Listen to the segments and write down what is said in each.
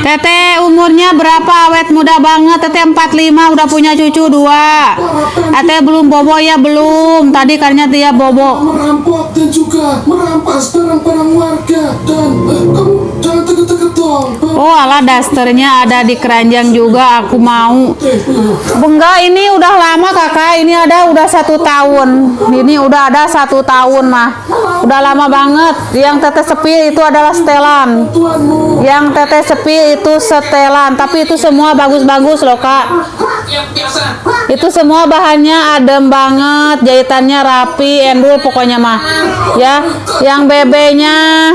Teteh umurnya berapa? Awet muda banget. Teteh 45 udah punya cucu 2. Teteh belum bobo ya belum. Tadi karena dia bobo. Merampok dan juga merampas barang-barang warga dan kamu jangan deket-deket dong. Oh alah dasternya ada di keranjang juga. Aku mau. Enggak ini udah lama kakak. Ini ada udah 1 tahun. Ini udah ada 1 tahun mah. Udah lama banget. Yang teteh sepi itu adalah setelan. Tuanmu. Yang teteh sepi itu setelan, tapi itu semua bagus-bagus loh kak. Itu semua bahannya adem banget, jahitannya rapi, endul pokoknya mah. Ya, yang bebenya.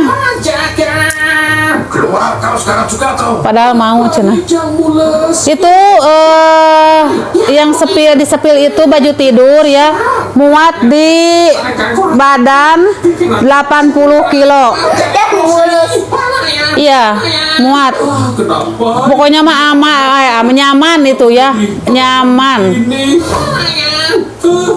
Keluar kau sekarang juga kau. Padahal mau cina. Yang mules. Itu yang sepil di sepil itu baju tidur ya, muat di badan 80 kilo. Iya, muat. Kenapa? Pokoknya mah nyaman itu ya, nyaman. Ini.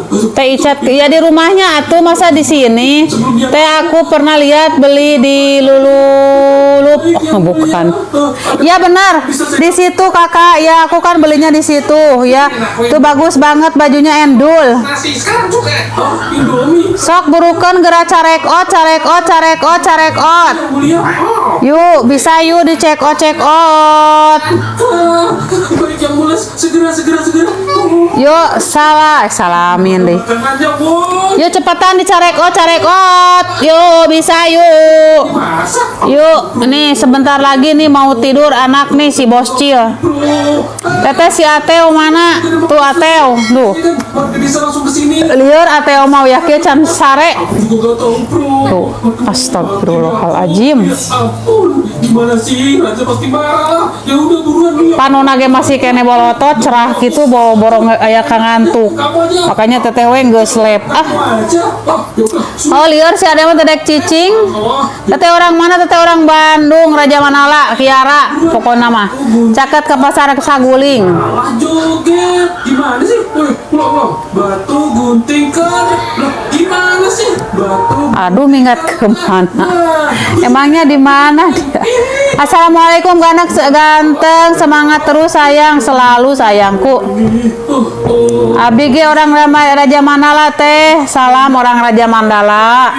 Teh Icat ya di rumahnya atuh masa di sini. Teh aku pernah lihat beli di Lulup. Oh, bukan. Ya benar. Di situ kakak. Ya aku kan belinya di situ ya. Tuh bagus banget bajunya endul. Nasi sekarang juga. Indomie. Sok burukan gerak carek ot. Mulia. Yuk bisa yuk dicek ot. Baik yang mules. Segera. Yuk salamin deh. Tangannya bos. Yuk cepetan dicarek ot. Yuk bisa yuk. Masa? Yuk, nih sebentar lagi nih mau tidur anak nih si Boscil. Bro. Teteh si Ateo mana? Tuh Ateo, duh. Ini kan warga bisa langsung ke sini. Lieur Ateo mau yakin can sare. Juga gak tahu bro. Tuh, astagfirullahaladzim. Ya ampun, gimana sih? Raja pasti marah. Ya udah buruan nih. Panona ge masih kene bolotot cerah gitu bawa borong aya kangantuk. Kamu aja. Makanya teteh we geus lep. Kamu aja. Ya udah. Oh lieur si Ade mah tedek cicing. Teteh orang mana? Teteh orang Bandung, Raja Manala, Kiara, pokoknya mah. Caket ke pasar Saguling. Malah joget. Gimana sih? Woi, pulang. Batu gunting kan. Loh, gimana sih? Batu. Aduh minggat kemana? Emangnya di mana dia? Assalamualaikum ganteng, semangat terus sayang, selalu sayangku. Abdi ge orang Raja Mandala teh, salam orang Raja Mandala.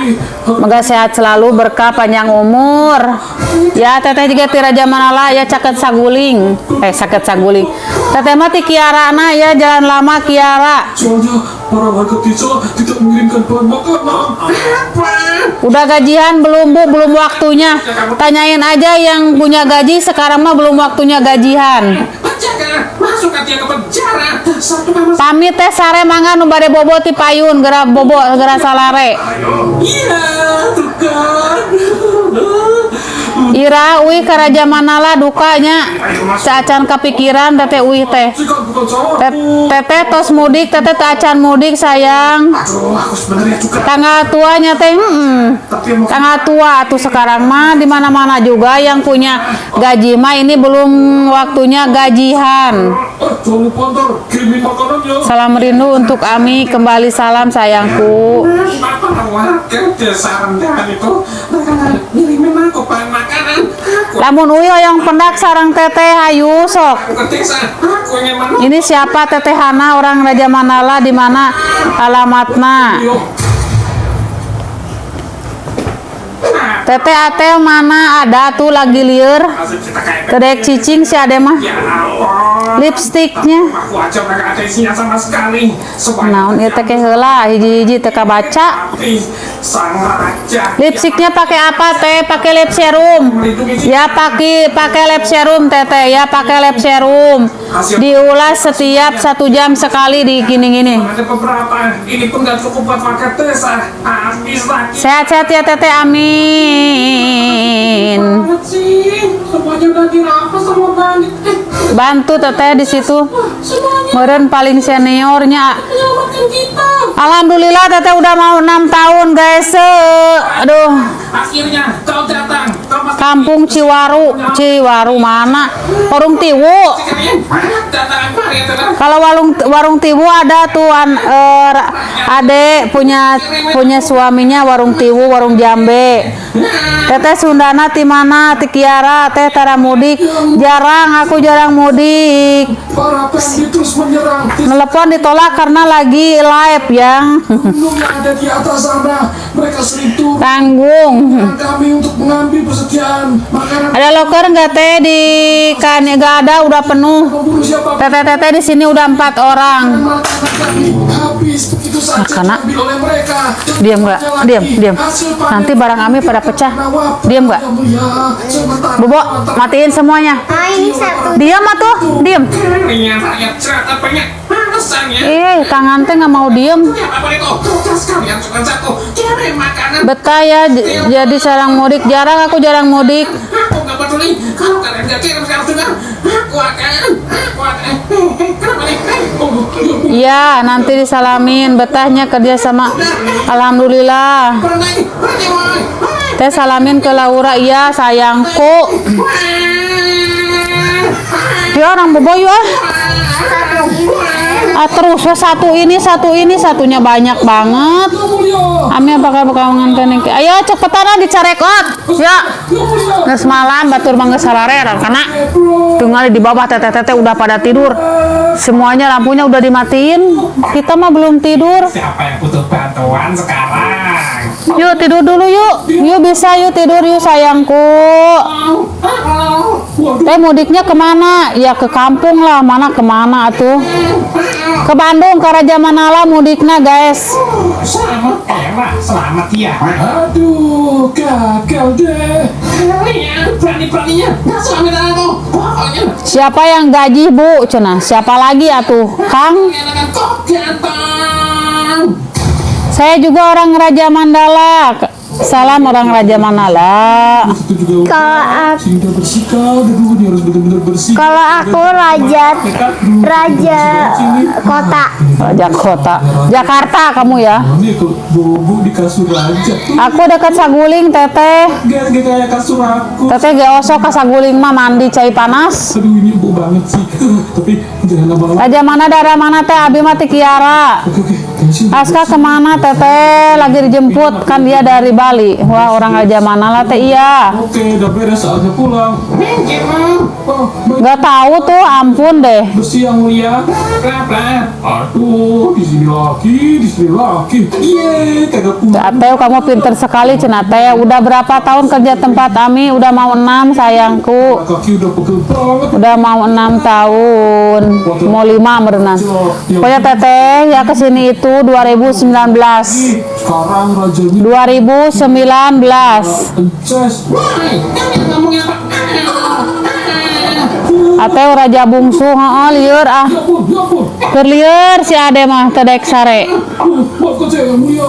Moga sehat selalu, berkah panjang umur. Ya teteh juga ti Raja Mandala ya caket Saguling, caket Saguling. Teteh mah ti Kiara na ya jalan lama Kiara. Soalnya para warga desa tidak mengirimkan bahan makanan. Udah gajian belum bu? Belum waktunya. Tanyain aja yang punya gaji sekarang mah belum waktunya gajian. Penjaga, masuk dia ke penjara. Pamit teh sare mangga nu bade bobo ti payun geura bobo geura salare. Iya, tuh kan. Ira uih ka Raja Manala dukanya. Cacan kepikiran teteh uih teh. Sikat bukan salah. Teteh tos mudik, teteh teu acan mudik sayang. Aduh, aku sebenarnya juga. Tanggal tuanya teh Tapi yang mau tanggal tua atuh sekarang mah di mana-mana juga yang punya gaji mah ini belum waktunya gajian. jangan lupa ntar kirimin makanannya. Salam rindu untuk Ami, kembali salam sayangku. Apa warga desa rendahan itu ngirimin aku bahan makanan. Lamun uyo yang pendak sarang teteh hayu sok. Aku ke desa, aku ingin menang. Ini siapa teteh Hana orang Raja Mandala di mana alamatnya? Teteh Atel mana ada tuh lagi liur. Asik kita kayak Tedek cicing si Ade mah. ya Allah. Lipstiknya. Aku aja nggak ada isinya sama sekali. Naon ieu teh heula hiji-hiji teu kabaca. Tapi sang raja. Lipstiknya pakai apa teh? Pakai lip serum. Ya pakai lip serum teteh ya pakai lip serum. Diulas setiap 1 jam sekali di gini-gini. Ada beberapa ini pun nggak cukup buat warga desa. Habis lagi. Sehat-sehat ya teteh amin. Banget sih, semuanya udah dirampas sama bandit. Bantu teteh di situ. Semuanya Meureun paling seniornya. menyelamatkan kita. Alhamdulillah teteh udah mau 6 tahun guys. Aduh. Akhirnya kau datang, kau Kampung Ciwaru mana? Warung Tiwu. Datang mari itu dah. Kalau warung Tiwu ada tuh adek punya suaminya warung Tiwu, warung Jambe. Teteh Sundana ti mana? Ti Kiara, teh tara mudik. Aku jarang mudik. Para PMD terus menyerang Telepon ditolak karena lagi live yang gunung yang ada di atas sana. Mereka sering turun tanggung. kami untuk mengambil persediaan makanan. Ada loker nggak teh di kan nggak ada, udah penuh. Membunuh siapa Teteh di sini udah 4 orang. makanan kami habis begitu saja Makanan. diambil oleh mereka. Diam nggak? Diam. Nanti barang kami pada pecah. Diam nggak? Bobo, matiin semuanya. Ini satu. Diam atuh, diam. Ini rakyat cerita banyak alasannya. Tangan teh nggak mau diem. Apa itu? Tugas kalian cuma satu, kirim makanan. Betah ya jadi jarang mudik. Aku jarang mudik. Aku nggak peduli kalau kalian nggak kirim sekarang juga. Aku akan. Kenapa nih? Iya, nanti disalamin. Betahnya kerja sama. Alhamdulillah. Berhenti, woi. Teh salamin ke Laura. Iya, sayangku. Dia orang boboy ah. Terus ya, satunya banyak banget. Ami bakal ngantenin. Ayo cepetan dicarekot. Ya. Geus malam batur mangga sarare karena tunggal di bawah teteh udah pada tidur. Semuanya lampunya udah dimatiin. Kita mah belum tidur. Siapa yang butuh bantuan sekarang? Yuk tidur dulu yuk. Yuk bisa yuk tidur yuk sayangku. Teh mudiknya kemana? Ya ke kampung lah. Mana kemana atuh? Ke Bandung, ke Raja Manala mudiknya guys. Selamat ya. Aduh, gagal deh. Berani-beraninya nggak suami dan aku. Pokoknya Siapa yang gaji bu? Cenah. Siapa lagi atuh? Kang? akan kok ganteng. Saya juga orang Raja Mandala. Salam orang Raja Manala. Sehingga bersikap, aduh, dia harus benar-benar bersih. Kalau aku raja kota. Raja Kota. Jakarta kamu ya. Ini kalau bobo di kasur aja. Aku dekat Saguling teteh. Gak kayak kasur aku. Teteh ge osok ke Saguling mah mandi cai panas. Aduh, ini empuk banget sih. Tapi jangan lama-lama. Raja mana daerah mana teh? Abi mah ti Kiara. Oke. Tensi. Aska kemana teteh? Lagi dijemput kan dia dari Bali. Wah orang Raja Manala teh iya. Oke, udah beres saatnya pulang. Oh, baik. Gak tahu tuh, ampun deh. Bersih yang mulia. Aduh, di sini lagi. Iya, kagak pulang. Ateo kamu pinter sekali cenah teh. Udah berapa tahun kerja tempat Ami? Udah mau 6 sayangku. Kaki udah pegel banget. Udah mau 6 tahun. Mau 5 berenang. Pokoknya teteh ya kesini itu 2019. Sekarang rajanya 2019. Ences. Ngomongin apa? Ateo Raja Bungsu, lieur ah. Ya ampun. Keur lieur si Ade mah tedek sare. Maafkan saya yang mulia.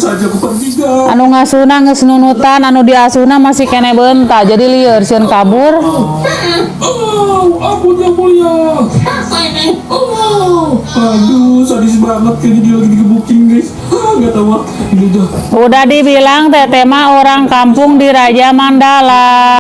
Saja aku pergi dah. Anu ngasuna geus nunutan, anu diasuna masih kene beunta. Jadi lieur sieun kabur. Ampun yang mulia. Apa ini? Aduh, sadis banget kayaknya dia lagi digebukin guys. Nggak tahu ah. Ini udah. Udah dibilang teteh mah orang kampung di Raja Mandala.